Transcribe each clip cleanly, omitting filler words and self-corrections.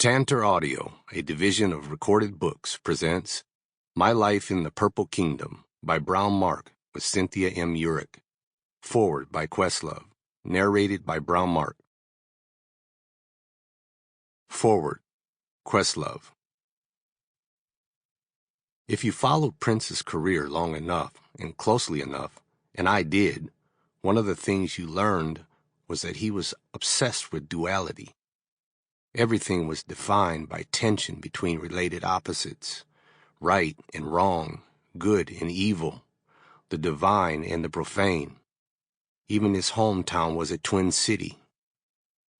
Tantor Audio, a division of Recorded Books, presents My Life in the Purple Kingdom by Brownmark with Cynthia M. Urich. Forward by Questlove. Narrated by Brownmark. Forward, Questlove. If you followed Prince's career long enough and closely enough, and I did, one of the things you learned was that he was obsessed with duality. Everything was defined by tension between related opposites, right and wrong, good and evil, the divine and the profane. Even his hometown was a twin city.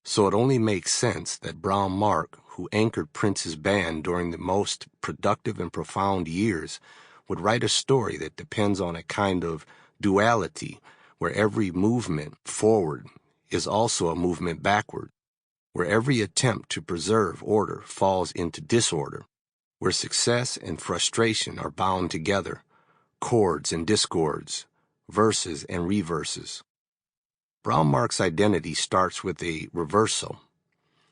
So it only makes sense that Brownmark, who anchored Prince's band during the most productive and profound years, would write a story that depends on a kind of duality where every movement forward is also a movement backward, where every attempt to preserve order falls into disorder, where success and frustration are bound together, chords and discords, verses and reverses. Brownmark's identity starts with a reversal.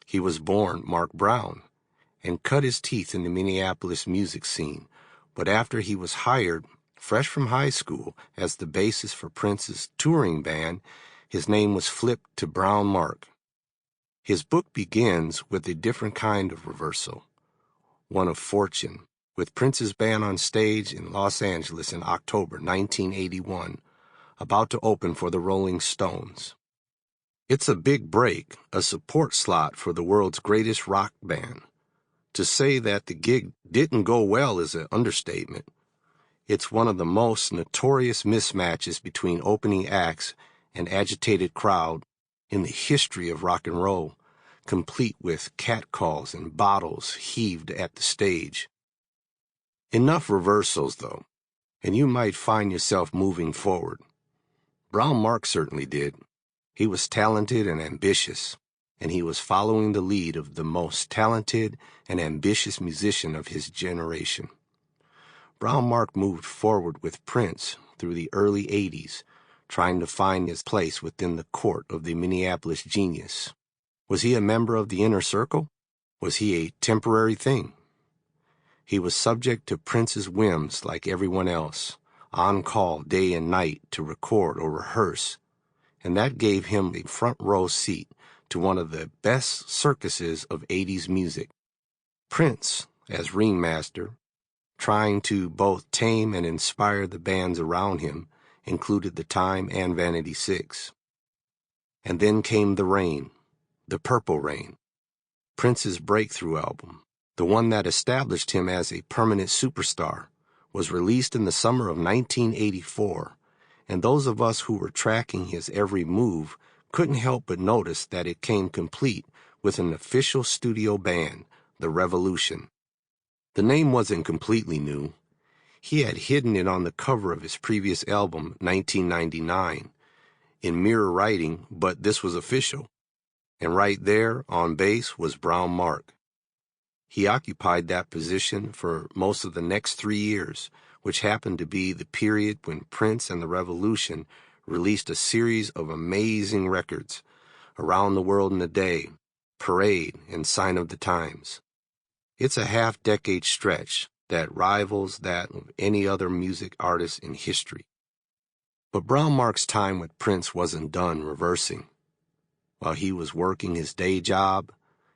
He was born Mark Brown and cut his teeth in the Minneapolis music scene, but after he was hired, fresh from high school, as the bassist for Prince's touring band, his name was flipped to Brownmark. His book begins with a different kind of reversal, one of fortune, with Prince's band on stage in Los Angeles in October 1981, about to open for the Rolling Stones. It's a big break, a support slot for the world's greatest rock band. To say that the gig didn't go well is an understatement. It's one of the most notorious mismatches between opening acts and agitated crowd in the history of rock and roll, complete with catcalls and bottles heaved at the stage. Enough reversals, though, and you might find yourself moving forward. Brownmark certainly did. He was talented and ambitious, and he was following the lead of the most talented and ambitious musician of his generation. Brownmark moved forward with Prince through the early 80s, trying to find his place within the court of the Minneapolis genius. Was he a member of the inner circle? Was he a temporary thing? He was subject to Prince's whims like everyone else, on call day and night to record or rehearse, and that gave him a front-row seat to one of the best circuses of 80s music. Prince, as ringmaster, trying to both tame and inspire the bands around him, included The Time and Vanity 6. And then came the rain. The Purple Rain, Prince's breakthrough album, the one that established him as a permanent superstar, was released in the summer of 1984, and those of us who were tracking his every move couldn't help but notice that it came complete with an official studio band, The Revolution. The name wasn't completely new. He had hidden it on the cover of his previous album, 1999, in mirror writing, but this was official. And right there, on bass, was Brownmark. He occupied that position for most of the next 3 years, which happened to be the period when Prince and the Revolution released a series of amazing records, Around the World in a Day, Parade, and Sign of the Times. It's a half-decade stretch that rivals that of any other music artist in history. But Brownmark's time with Prince wasn't done reversing. While he was working his day job,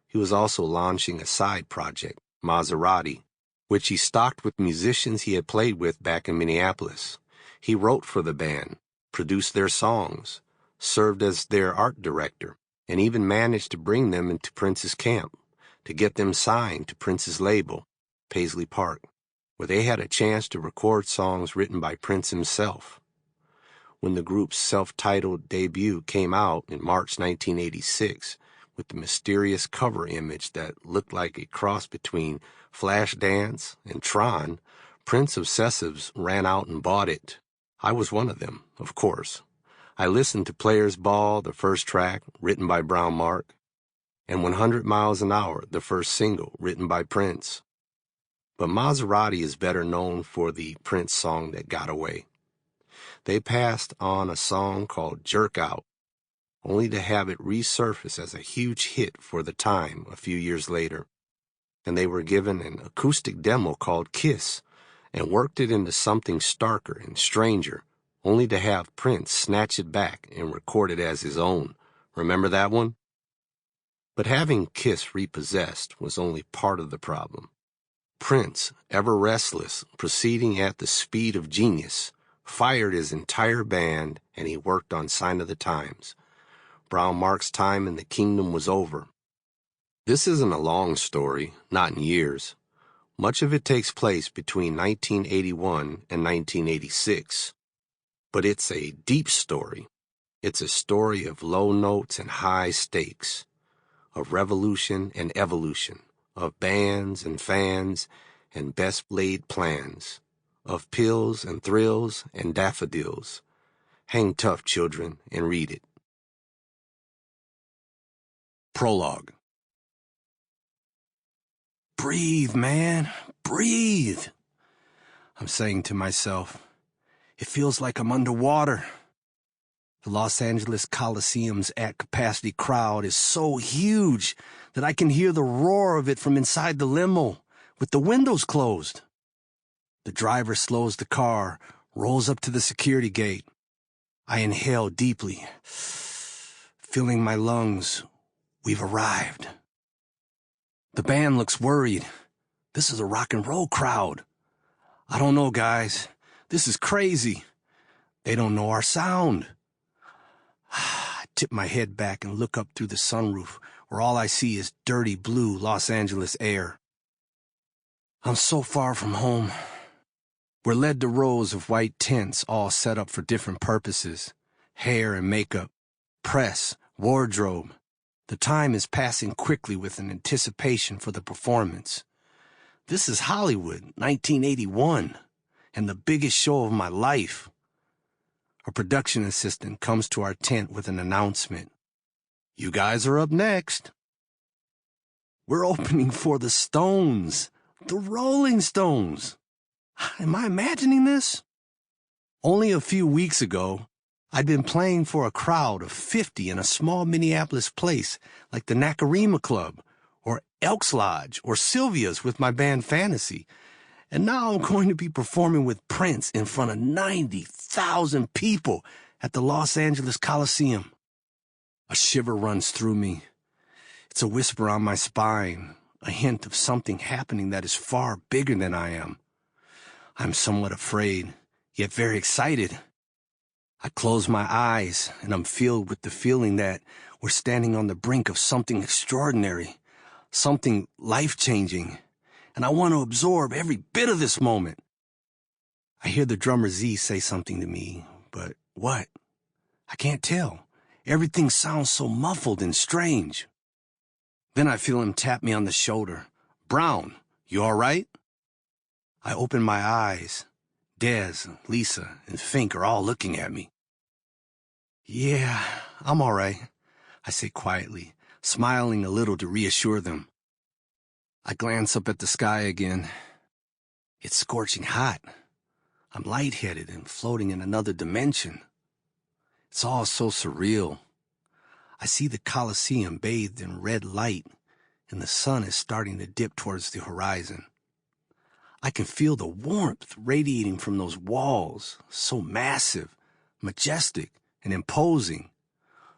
he was also launching a side project, Maserati, which he stocked with musicians he had played with back in Minneapolis. He wrote for the band, produced their songs, served as their art director, and even managed to bring them into Prince's camp to get them signed to Prince's label, Paisley Park, where they had a chance to record songs written by Prince himself. When the group's self-titled debut came out in March 1986, with the mysterious cover image that looked like a cross between Flashdance and Tron, Prince obsessives ran out and bought it. I was one of them, of course. I listened to Players Ball, the first track, written by Brownmark, and 100 Miles an Hour, the first single, written by Prince. But Maserati is better known for the Prince song that got away. They passed on a song called Jerk Out, only to have it resurface as a huge hit for the time a few years later. and they were given an acoustic demo called Kiss and worked it into something starker and stranger, only to have Prince snatch it back and record it as his own. Remember that one? But having Kiss repossessed was only part of the problem. Prince, ever restless, proceeding at the speed of genius, fired his entire band, and he worked on Sign of the Times. Brownmark's time in the kingdom was over. This isn't a long story, not in years. Much of it takes place between 1981 and 1986. But it's a deep story. It's a story of low notes and high stakes, of revolution and evolution, of bands and fans and best laid plans, of pills and thrills and daffodils. Hang tough, children, and read it. Prologue. Breathe, man, breathe. I'm saying to myself, it feels like I'm underwater. The Los Angeles Coliseum's at-capacity crowd is so huge that I can hear the roar of it from inside the limo, with the windows closed. The driver slows the car, rolls up to the security gate. I inhale deeply, filling my lungs. We've arrived. The band looks worried. This is a rock and roll crowd. I don't know, guys. This is crazy. They don't know our sound. I tip my head back and look up through the sunroof, where all I see is dirty blue Los Angeles air. I'm so far from home. We're led to rows of white tents, all set up for different purposes. Hair and makeup, press, wardrobe. The time is passing quickly with an anticipation for the performance. This is Hollywood, 1981, and the biggest show of my life. A production assistant comes to our tent with an announcement. You guys are up next. We're opening for the Stones, the Rolling Stones. Am I imagining this? Only a few weeks ago, I'd been playing for a crowd of 50 in a small Minneapolis place like the Nakarima Club, or Elks Lodge, or Sylvia's with my band Phantasy. And now I'm going to be performing with Prince in front of 90,000 people at the Los Angeles Coliseum. A shiver runs through me. It's a whisper on my spine, a hint of something happening that is far bigger than I am. I'm somewhat afraid, yet very excited. I close my eyes, and I'm filled with the feeling that we're standing on the brink of something extraordinary, something life-changing, and I want to absorb every bit of this moment. I hear the drummer Z say something to me, but what? I can't tell. Everything sounds so muffled and strange. Then I feel him tap me on the shoulder. Brown, you all right? I open my eyes. Dez, Lisa, and Fink are all looking at me. Yeah, I'm all right, I say quietly, smiling a little to reassure them. I glance up at the sky again. It's scorching hot. I'm lightheaded and floating in another dimension. It's all so surreal. I see the Coliseum bathed in red light, and the sun is starting to dip towards the horizon. I can feel the warmth radiating from those walls, so massive, majestic, and imposing.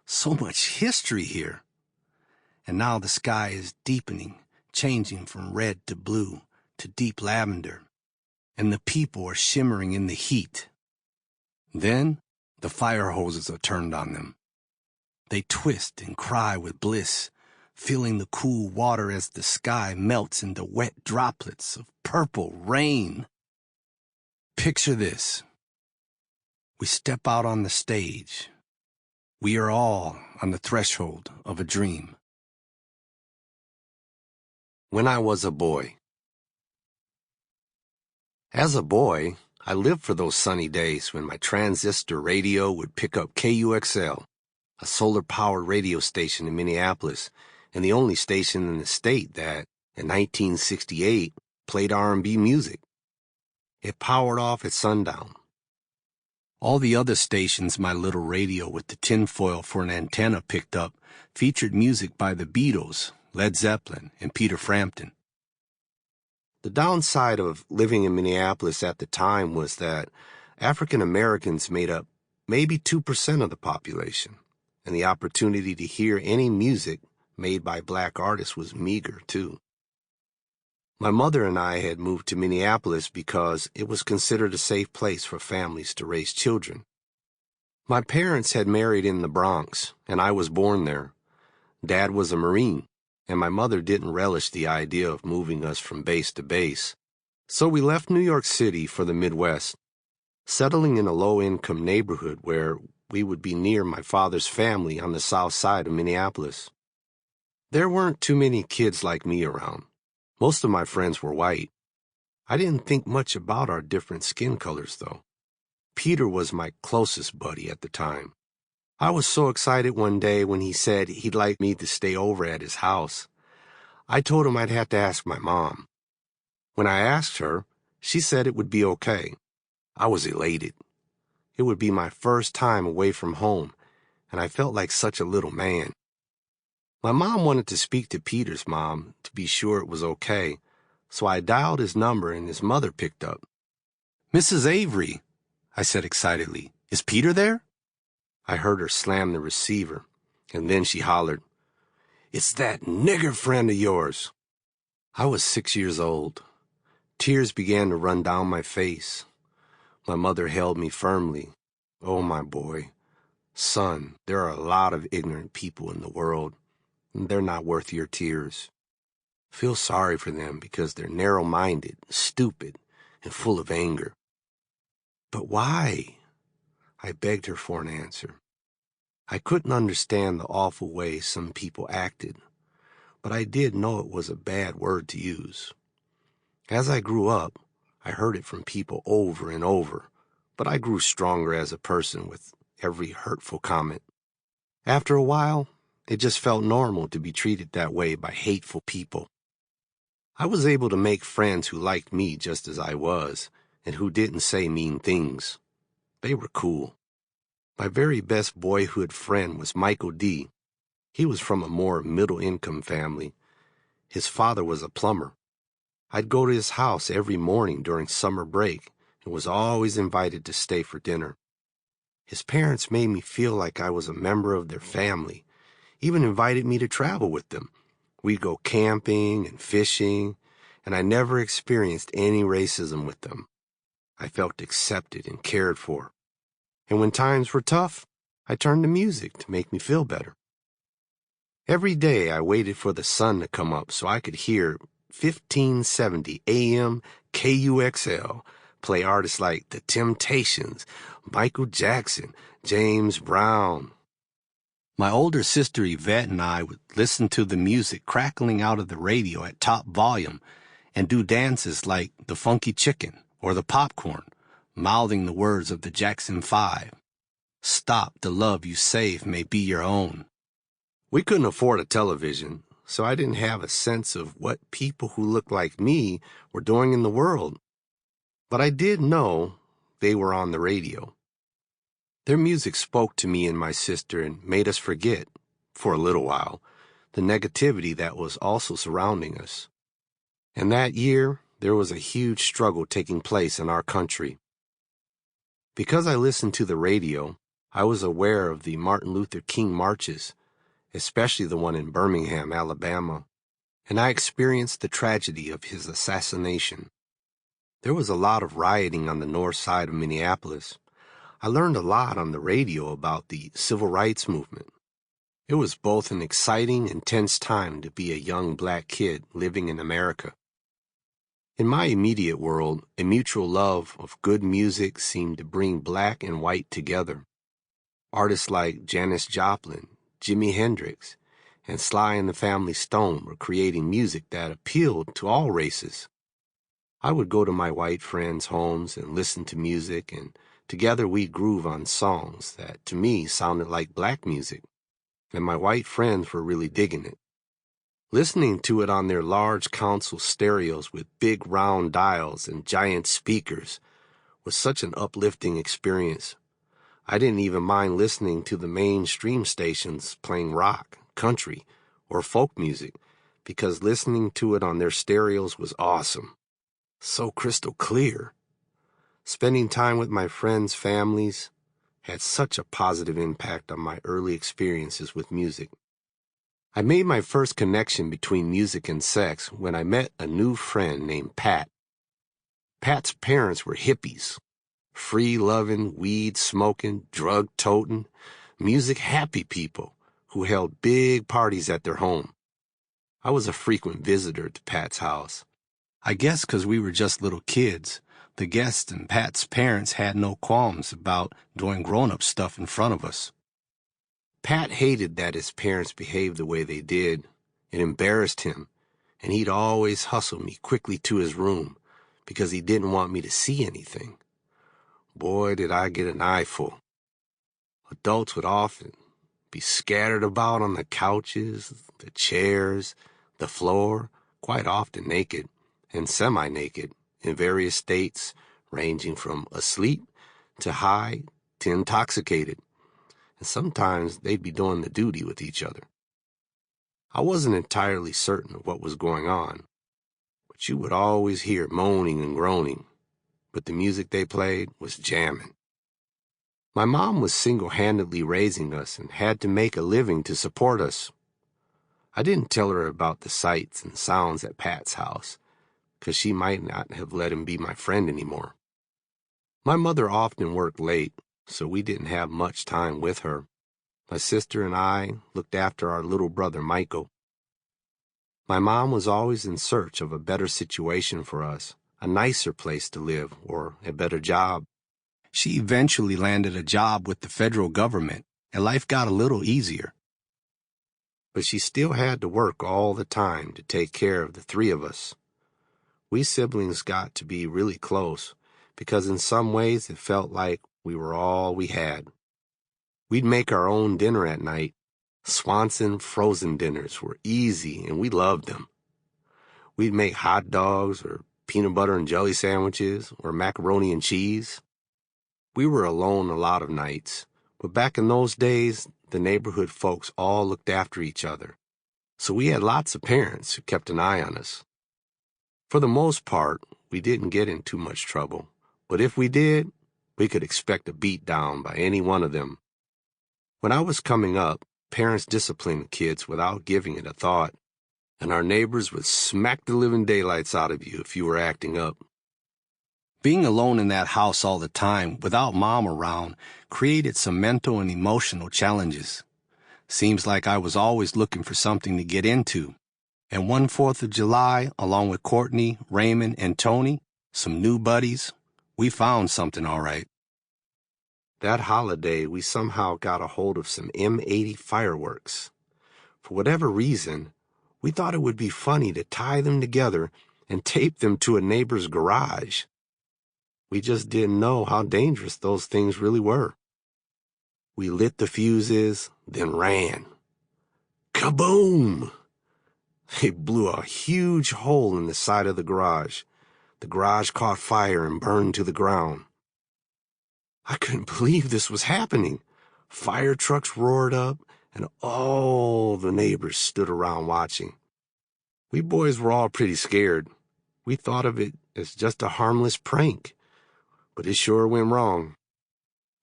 So much history here. And now the sky is deepening, changing from red to blue to deep lavender, and the people are shimmering in the heat. Then the fire hoses are turned on them. They twist and cry with bliss, feeling the cool water as the sky melts into wet droplets of purple rain. Picture this. We step out on the stage. We are all on the threshold of a dream. When I was a boy. As a boy, I lived for those sunny days when my transistor radio would pick up KUXL, a solar-powered radio station in Minneapolis, and the only station in the state that, in 1968, played R&B music. It powered off at sundown. All the other stations my little radio with the tinfoil for an antenna picked up featured music by the Beatles, Led Zeppelin, and Peter Frampton. The downside of living in Minneapolis at the time was that African Americans made up maybe 2% of the population, and the opportunity to hear any music made by black artists was meager, too. My mother and I had moved to Minneapolis because it was considered a safe place for families to raise children. My parents had married in the Bronx, and I was born there. Dad was a Marine, and my mother didn't relish the idea of moving us from base to base. So we left New York City for the Midwest, settling in a low-income neighborhood where we would be near my father's family on the south side of Minneapolis. There weren't too many kids like me around. Most of my friends were white. I didn't think much about our different skin colors, though. Peter was my closest buddy at the time. I was so excited one day when he said he'd like me to stay over at his house. I told him I'd have to ask my mom. When I asked her, she said it would be okay. I was elated. It would be my first time away from home, and I felt like such a little man. My mom wanted to speak to Peter's mom to be sure it was okay, so I dialed his number and his mother picked up. "Mrs. Avery," I said excitedly, "is Peter there?" I heard her slam the receiver, and then she hollered, "It's that nigger friend of yours." I was 6 years old. Tears began to run down my face. My mother held me firmly. "Oh, my boy. Son, there are a lot of ignorant people in the world. They're not worth your tears. Feel sorry for them because they're narrow-minded, stupid, and full of anger." "But why?" I begged her for an answer. I couldn't understand the awful way some people acted, but I did know it was a bad word to use. As I grew up, I heard it from people over and over, but I grew stronger as a person with every hurtful comment. After a while, it just felt normal to be treated that way by hateful people. I was able to make friends who liked me just as I was, and who didn't say mean things. They were cool. My very best boyhood friend was Michael D. He was from a more middle-income family. His father was a plumber. I'd go to his house every morning during summer break and was always invited to stay for dinner. His parents made me feel like I was a member of their family, even invited me to travel with them. We'd go camping and fishing, and I never experienced any racism with them. I felt accepted and cared for. And when times were tough, I turned to music to make me feel better. Every day I waited for the sun to come up so I could hear 1570 AM KUXL play artists like The Temptations, Michael Jackson, James Brown. My older sister Yvette and I would listen to the music crackling out of the radio at top volume and do dances like the Funky Chicken or the Popcorn, mouthing the words of the Jackson 5. "Stop, the love you save may be your own." We couldn't afford a television, so I didn't have a sense of what people who looked like me were doing in the world. But I did know they were on the radio. Their music spoke to me and my sister and made us forget, for a little while, the negativity that was also surrounding us. And that year, there was a huge struggle taking place in our country. Because I listened to the radio, I was aware of the Martin Luther King marches, especially the one in Birmingham, Alabama, and I experienced the tragedy of his assassination. There was a lot of rioting on the north side of Minneapolis. I learned a lot on the radio about the civil rights movement. It was both an exciting and tense time to be a young black kid living in America. In my immediate world, a mutual love of good music seemed to bring black and white together. Artists like Janis Joplin, Jimi Hendrix, and Sly and the Family Stone were creating music that appealed to all races. I would go to my white friends' homes and listen to music, and together we'd groove on songs that, to me, sounded like black music, and my white friends were really digging it. Listening to it on their large console stereos with big round dials and giant speakers was such an uplifting experience. I didn't even mind listening to the mainstream stations playing rock, country, or folk music, because listening to it on their stereos was awesome. So crystal clear. Spending time with my friends' families had such a positive impact on my early experiences with music. I made my first connection between music and sex when I met a new friend named Pat. Pat's parents were hippies, free-loving, weed-smoking, drug-toting, music-happy people who held big parties at their home. I was a frequent visitor to Pat's house. I guess 'cause we were just little kids, the guests and Pat's parents had no qualms about doing grown-up stuff in front of us. Pat hated that his parents behaved the way they did. It embarrassed him, and he'd always hustle me quickly to his room because he didn't want me to see anything. Boy, did I get an eyeful. Adults would often be scattered about on the couches, the chairs, the floor, quite often naked and semi-naked in various states, ranging from asleep to high to intoxicated, and sometimes they'd be doing the duty with each other. I wasn't entirely certain of what was going on, but you would always hear moaning and groaning, but the music they played was jamming. My mom was single-handedly raising us and had to make a living to support us. I didn't tell her about the sights and sounds at Pat's house, 'cause she might not have let him be my friend anymore. My mother often worked late, so we didn't have much time with her. My sister and I looked after our little brother Michael. My mom was always in search of a better situation for us, a nicer place to live, or a better job. She eventually landed a job with the federal government, and life got a little easier. But she still had to work all the time to take care of the three of us. We siblings got to be really close, because in some ways it felt like we were all we had. We'd make our own dinner at night. Swanson frozen dinners were easy, and we loved them. We'd make hot dogs or peanut butter and jelly sandwiches or macaroni and cheese. We were alone a lot of nights, but back in those days, the neighborhood folks all looked after each other, so we had lots of parents who kept an eye on us. For the most part, we didn't get in too much trouble, but if we did, we could expect a beat down by any one of them. When I was coming up, parents disciplined kids without giving it a thought, and our neighbors would smack the living daylights out of you if you were acting up. Being alone in that house all the time, without Mom around, created some mental and emotional challenges. Seems like I was always looking for something to get into. And one 4th of July, along with Courtney, Raymond, and Tony, some new buddies, we found something all right. That holiday, we somehow got a hold of some M80 fireworks. For whatever reason, we thought it would be funny to tie them together and tape them to a neighbor's garage. We just didn't know how dangerous those things really were. We lit the fuses, then ran. Kaboom! It blew a huge hole in the side of the garage. The garage caught fire and burned to the ground. I couldn't believe this was happening. Fire trucks roared up, and all the neighbors stood around watching. We boys were all pretty scared. We thought of it as just a harmless prank, but it sure went wrong.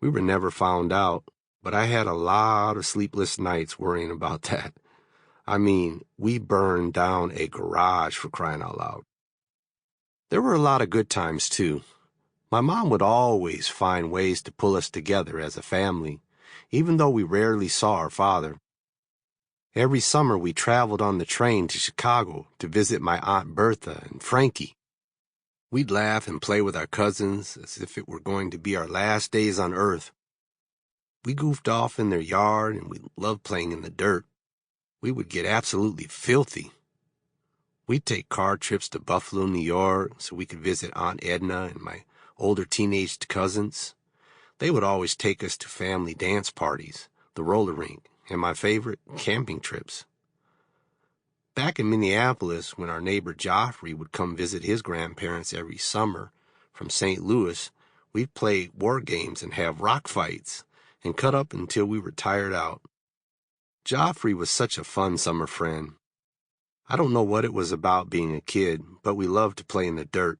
We were never found out, but I had a lot of sleepless nights worrying about that. I mean, we burned down a garage, for crying out loud. There were a lot of good times, too. My mom would always find ways to pull us together as a family, even though we rarely saw our father. Every summer we traveled on the train to Chicago to visit my Aunt Bertha and Frankie. We'd laugh and play with our cousins as if it were going to be our last days on Earth. We goofed off in their yard, and we loved playing in the dirt. We would get absolutely filthy. We'd take car trips to Buffalo, New York, so we could visit Aunt Edna and my older teenage cousins. They would always take us to family dance parties, the roller rink, and my favorite, camping trips. Back in Minneapolis, when our neighbor Joffrey would come visit his grandparents every summer from St. Louis, we'd play war games and have rock fights and cut up until we were tired out. Joffrey was such a fun summer friend. I don't know what it was about being a kid, but we loved to play in the dirt.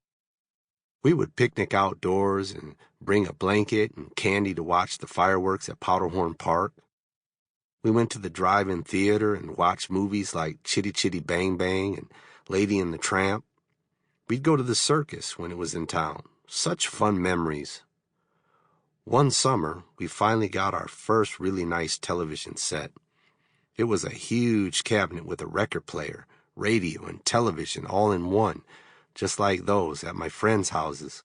We would picnic outdoors and bring a blanket and candy to watch the fireworks at Powderhorn Park. We went to the drive-in theater and watched movies like Chitty Chitty Bang Bang and Lady and the Tramp. We'd go to the circus when it was in town. Such fun memories. One summer, we finally got our first really nice television set. It was a huge cabinet with a record player, radio, and television all in one, just like those at my friends' houses.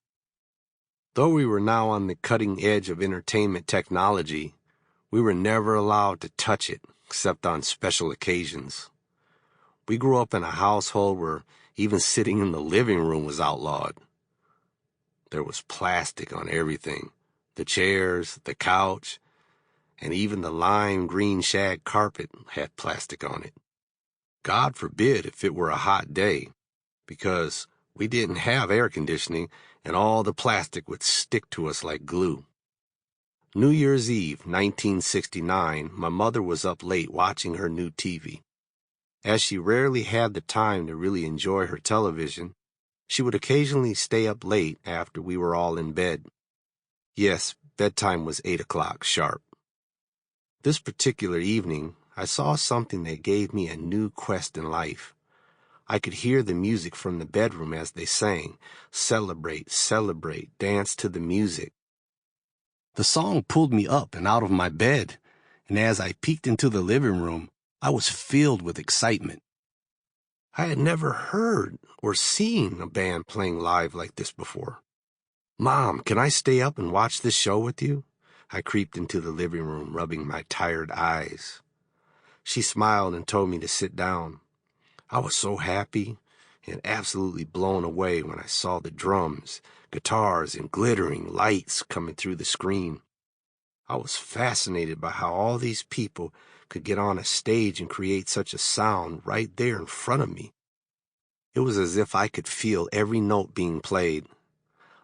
Though we were now on the cutting edge of entertainment technology, we were never allowed to touch it except on special occasions. We grew up in a household where even sitting in the living room was outlawed. There was plastic on everything, the chairs, the couch, and even the lime green shag carpet had plastic on it. God forbid if it were a hot day, because we didn't have air conditioning and all the plastic would stick to us like glue. New Year's Eve, 1969, my mother was up late watching her new TV. As she rarely had the time to really enjoy her television, she would occasionally stay up late after we were all in bed. Yes, bedtime was 8 o'clock sharp. This particular evening, I saw something that gave me a new quest in life. I could hear the music from the bedroom as they sang, "Celebrate, celebrate, dance to the music." The song pulled me up and out of my bed, and as I peeked into the living room, I was filled with excitement. I had never heard or seen a band playing live like this before. "Mom, can I stay up and watch this show with you?" I creeped into the living room, rubbing my tired eyes. She smiled and told me to sit down. I was so happy and absolutely blown away when I saw the drums, guitars, and glittering lights coming through the screen. I was fascinated by how all these people could get on a stage and create such a sound right there in front of me. It was as if I could feel every note being played.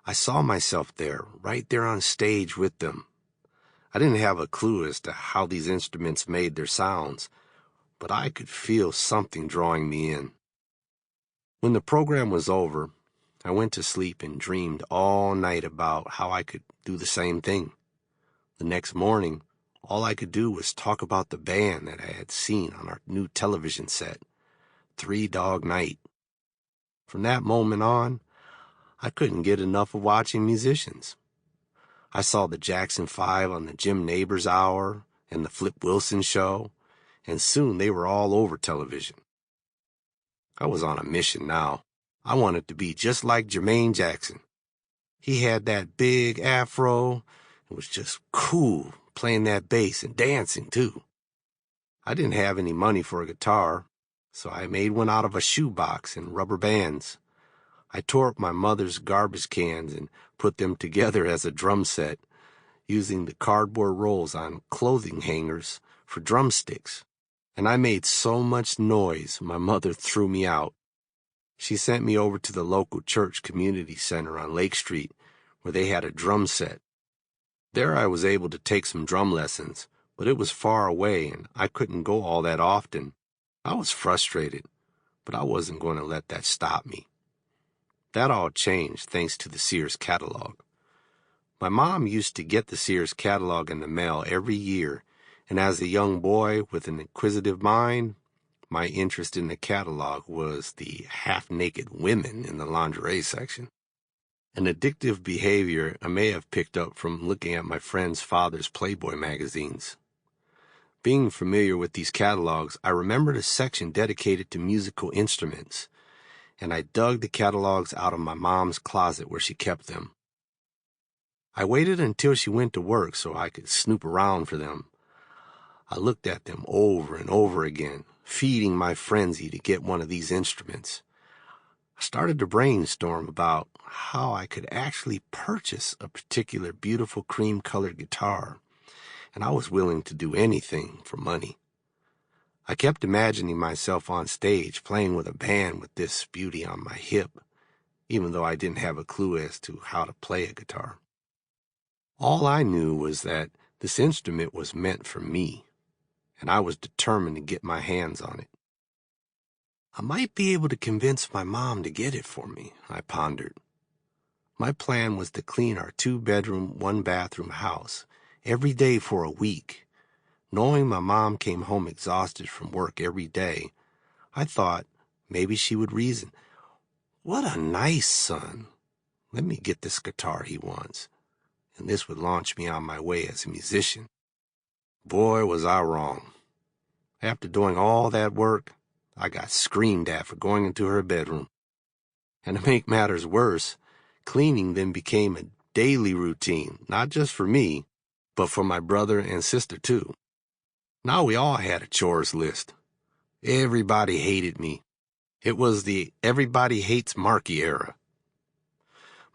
I saw myself there, right there on stage with them. I didn't have a clue as to how these instruments made their sounds, but I could feel something drawing me in. When the program was over, I went to sleep and dreamed all night about how I could do the same thing. The next morning, all I could do was talk about the band that I had seen on our new television set, Three Dog Night. From that moment on, I couldn't get enough of watching musicians. I saw the Jackson 5 on the Jim Nabors Hour and the Flip Wilson Show, and soon they were all over television. I was on a mission now. I wanted to be just like Jermaine Jackson. He had that big afro and was just cool, playing that bass and dancing too. I didn't have any money for a guitar, so I made one out of a shoebox and rubber bands. I tore up my mother's garbage cans and put them together as a drum set, using the cardboard rolls on clothing hangers for drumsticks. And I made so much noise, my mother threw me out. She sent me over to the local church community center on Lake Street, where they had a drum set. There I was able to take some drum lessons, but it was far away and I couldn't go all that often. I was frustrated, but I wasn't going to let that stop me. That all changed thanks to the Sears catalog. My mom used to get the Sears catalog in the mail every year, and as a young boy with an inquisitive mind, my interest in the catalog was the half-naked women in the lingerie section. An addictive behavior I may have picked up from looking at my friend's father's Playboy magazines. Being familiar with these catalogs, I remembered a section dedicated to musical instruments, and I dug the catalogs out of my mom's closet where she kept them. I waited until she went to work so I could snoop around for them. I looked at them over and over again, feeding my frenzy to get one of these instruments. I started to brainstorm about how I could actually purchase a particular beautiful cream-colored guitar, and I was willing to do anything for money. I kept imagining myself on stage playing with a band with this beauty on my hip, even though I didn't have a clue as to how to play a guitar. All I knew was that this instrument was meant for me, and I was determined to get my hands on it. I might be able to convince my mom to get it for me, I pondered. My plan was to clean our 2-bedroom, 1-bathroom house every day for a week. Knowing my mom came home exhausted from work every day, I thought maybe she would reason, "What a nice son. Let me get this guitar he wants." And this would launch me on my way as a musician. Boy, was I wrong. After doing all that work, I got screamed at for going into her bedroom. And to make matters worse, cleaning then became a daily routine, not just for me, but for my brother and sister too. Now we all had a chores list. Everybody hated me. It was the everybody hates Marky era.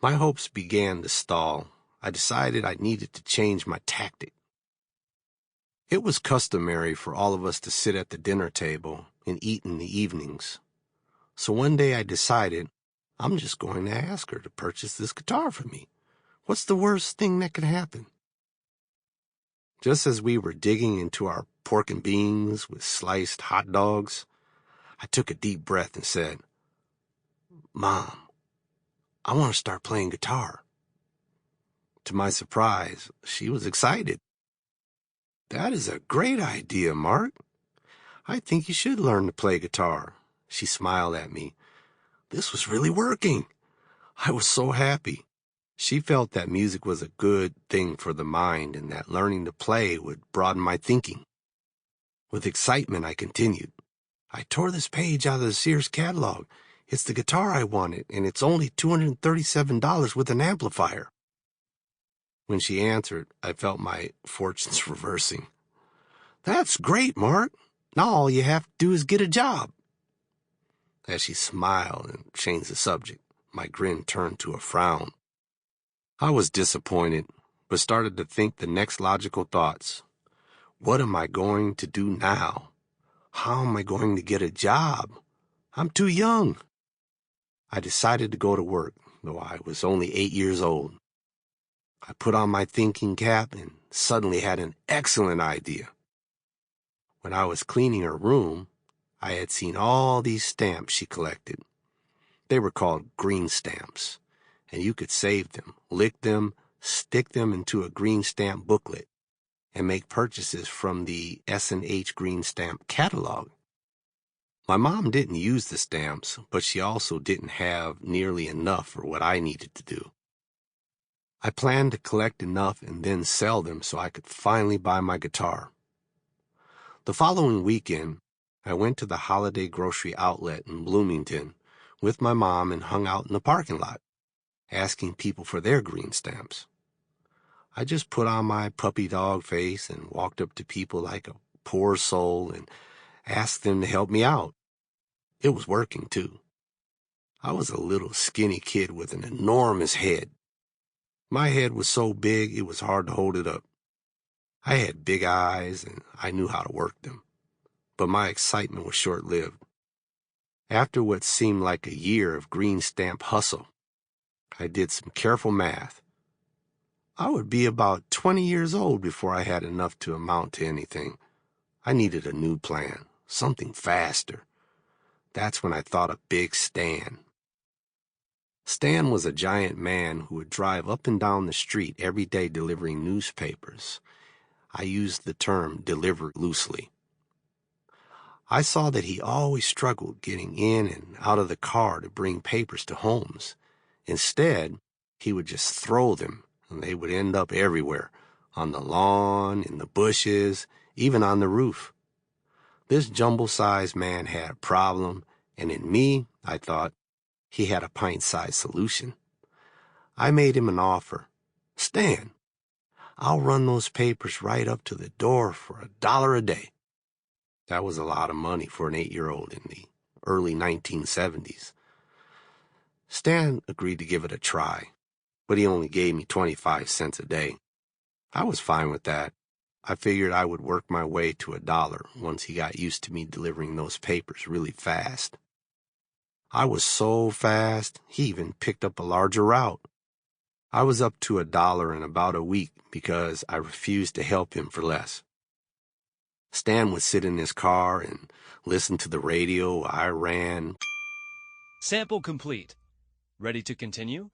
My hopes began to stall. I decided I needed to change my tactic. It was customary for all of us to sit at the dinner table and eat in the evenings. So one day I decided I'm just going to ask her to purchase this guitar for me. What's the worst thing that could happen? Just as we were digging into our pork and beans with sliced hot dogs, I took a deep breath and said, "Mom, I want to start playing guitar." To my surprise, she was excited. "That is a great idea, Mark. I think you should learn to play guitar." She smiled at me. This was really working. I was so happy. She felt that music was a good thing for the mind and that learning to play would broaden my thinking. With excitement, I continued. "I tore this page out of the Sears catalog. It's the guitar I wanted, and it's only $237 with an amplifier." When she answered, I felt my fortunes reversing. "That's great, Mark. Now all you have to do is get a job." As she smiled and changed the subject, my grin turned to a frown. I was disappointed, but started to think the next logical thoughts. What am I going to do now? How am I going to get a job? I'm too young. I decided to go to work, though I was only 8 years old. I put on my thinking cap and suddenly had an excellent idea. When I was cleaning her room, I had seen all these stamps she collected. They were called green stamps, and you could save them, lick them, stick them into a green stamp booklet, and make purchases from the S&H green stamp catalog. My mom didn't use the stamps, but she also didn't have nearly enough for what I needed to do. I planned to collect enough and then sell them so I could finally buy my guitar. The following weekend, I went to the Holiday Grocery Outlet in Bloomington with my mom and hung out in the parking lot, asking people for their green stamps. I just put on my puppy dog face and walked up to people like a poor soul and asked them to help me out. It was working, too. I was a little skinny kid with an enormous head. My head was so big it was hard to hold it up. I had big eyes and I knew how to work them, but my excitement was short-lived. After what seemed like a year of green stamp hustle, I did some careful math. I would be about 20 years old before I had enough to amount to anything. I needed a new plan, something faster. That's when I thought of Big Stan. Stan was a giant man who would drive up and down the street every day delivering newspapers. I used the term deliver loosely. I saw that he always struggled getting in and out of the car to bring papers to homes. Instead, he would just throw them, and they would end up everywhere, on the lawn, in the bushes, even on the roof. This jumble-sized man had a problem, and in me, I thought, he had a pint-sized solution. I made him an offer. "Stan, I'll run those papers right up to the door for $1 a day." That was a lot of money for an 8-year-old in the early 1970s. Stan agreed to give it a try, but he only gave me 25 cents a day. I was fine with that. I figured I would work my way to $1 once he got used to me delivering those papers really fast. I was so fast, he even picked up a larger route. I was up to $1 in about a week because I refused to help him for less. Stan would sit in his car and listen to the radio while I ran. Sample complete. Ready to continue?